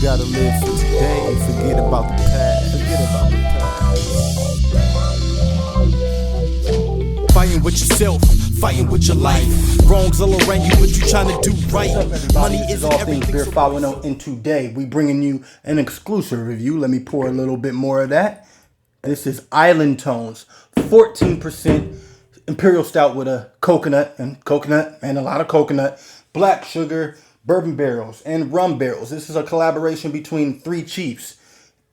Gotta live for today and forget about the past. Forget about the past. Fighting with yourself, fighting with your life. Wrongs all around you, but you trying to do right. What's up, everybody? This is All Things Beer 510, and today we bringing you an exclusive review. Let me pour a little bit more of that. This is Island Tones, 14% Imperial Stout with a coconut and a lot of coconut, black sugar, bourbon barrels, and rum barrels. This is a collaboration between Three Chiefs,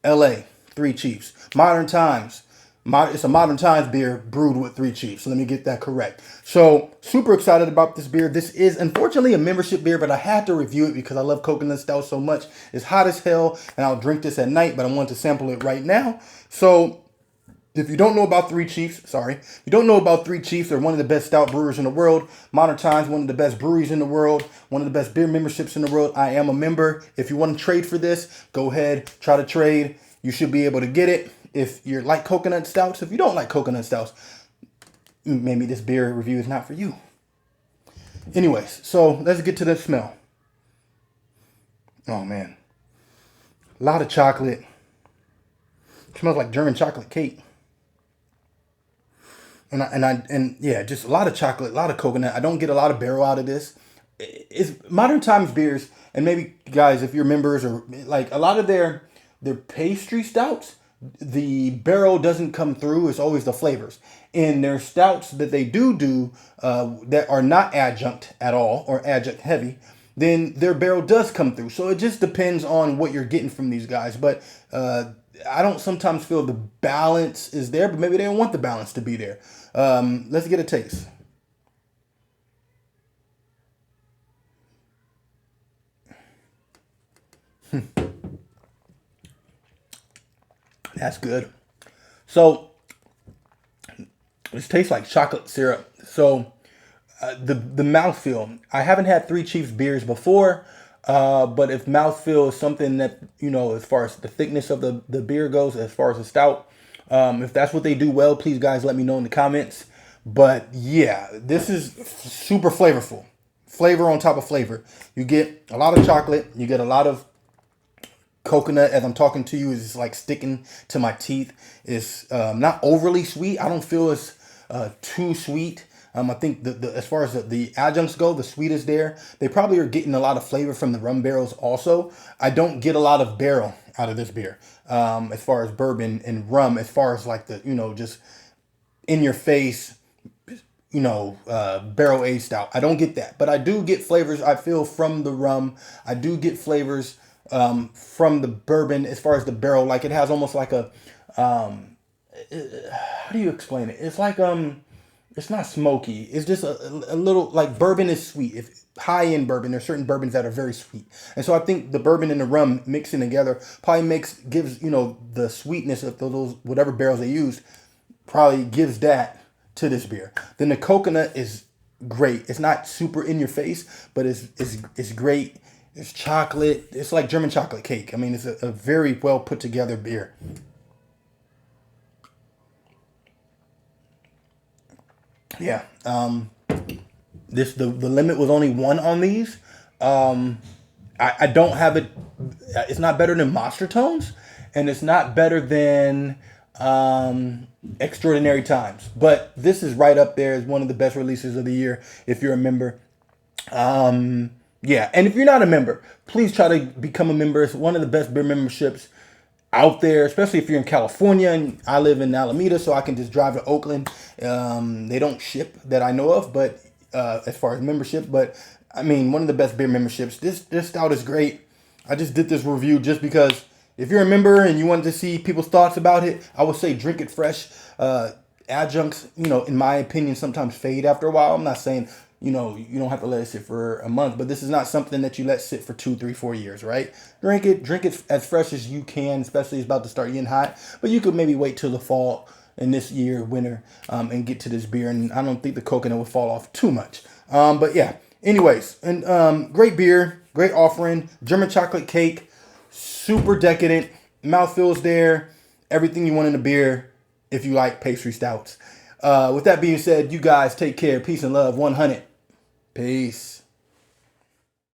LA, Three Chiefs. Modern Times. It's a Modern Times beer brewed with Three Chiefs. So let me get that correct. So super excited about this beer. This is unfortunately a membership beer, but I had to review it because I love coconut stout so much. It's hot as hell, and I'll drink this at night, but I want to sample it right now. So if you don't know about Three Chiefs, they're one of the best stout brewers in the world. Modern Times, one of the best breweries in the world, one of the best beer memberships in the world. I am a member. If you want to trade for this, go ahead, try to trade. You should be able to get it. If you like coconut stouts, if you don't like coconut stouts, maybe this beer review is not for you. Anyways, so let's get to the smell. Oh man, a lot of chocolate. It smells like German chocolate cake. And yeah, just a lot of chocolate, a lot of coconut. I don't get a lot of barrel out of this. It's Modern Times beers, and maybe guys, if you're members or like a lot of their pastry stouts, the barrel doesn't come through. It's always the flavors. In their stouts that they do that are not adjunct at all or adjunct heavy, then their barrel does come through. So it just depends on what you're getting from these guys. But I don't sometimes feel the balance is there, but maybe they don't want the balance to be there. Let's get a taste. That's good. So this tastes like chocolate syrup. So the mouthfeel. I haven't had Three Chiefs beers before, but if mouthfeel is something that, you know, as far as the thickness of the beer goes, as far as the stout, if that's what they do well, please guys let me know in the comments. But yeah, this is super flavorful. Flavor on top of flavor. You get a lot of chocolate. You get a lot of coconut. As I'm talking to you, is just like sticking to my teeth. It's not overly sweet. I don't feel it's too sweet. I think as far as the adjuncts go, the sweet is there. They probably are getting a lot of flavor from the rum barrels also. I don't get a lot of barrel out of this beer. As far as bourbon and rum, as far as like the, you know, just in your face, you know, barrel aged stout. I don't get that, but I do get flavors. I feel from the rum. I do get flavors from the bourbon as far as the barrel. Like it has almost like a, how do you explain it? It's like, it's not smoky. It's just a little, like bourbon is sweet. If high end bourbon, there's certain bourbons that are very sweet. And so I think the bourbon and the rum mixing together probably gives, you know, the sweetness of those, whatever barrels they use, probably gives that to this beer. Then the coconut is great. It's not super in your face, but it's great. It's chocolate. It's like German chocolate cake. I mean, it's a very well put together beer. Yeah. The limit was only one on these. I don't have it. It's not better than Monster Tones, and it's not better than Extraordinary Times. But this is right up there as one of the best releases of the year if you're a member. Yeah, and if you're not a member, please try to become a member. It's one of the best beer memberships out there, especially if you're in California. And I live in Alameda, so I can just drive to Oakland. They don't ship that I know of, but as far as membership, but I mean, one of the best beer memberships. This stout is great. I just did this review just because if you're a member and you wanted to see people's thoughts about it, I would say drink it fresh. Adjuncts, you know, in my opinion, sometimes fade after a while. I'm not saying, you know, you don't have to let it sit for a month, but this is not something that you let sit for 2, 3, 4 years, right? Drink it as fresh as you can, especially it's about to start getting hot. But you could maybe wait till the fall in this year, winter, and get to this beer. And I don't think the coconut will fall off too much. But yeah, anyways, and great beer, great offering, German chocolate cake, super decadent, mouthfeel's there, everything you want in a beer if you like pastry stouts. With that being said, you guys take care. Peace and love. 100. Peace.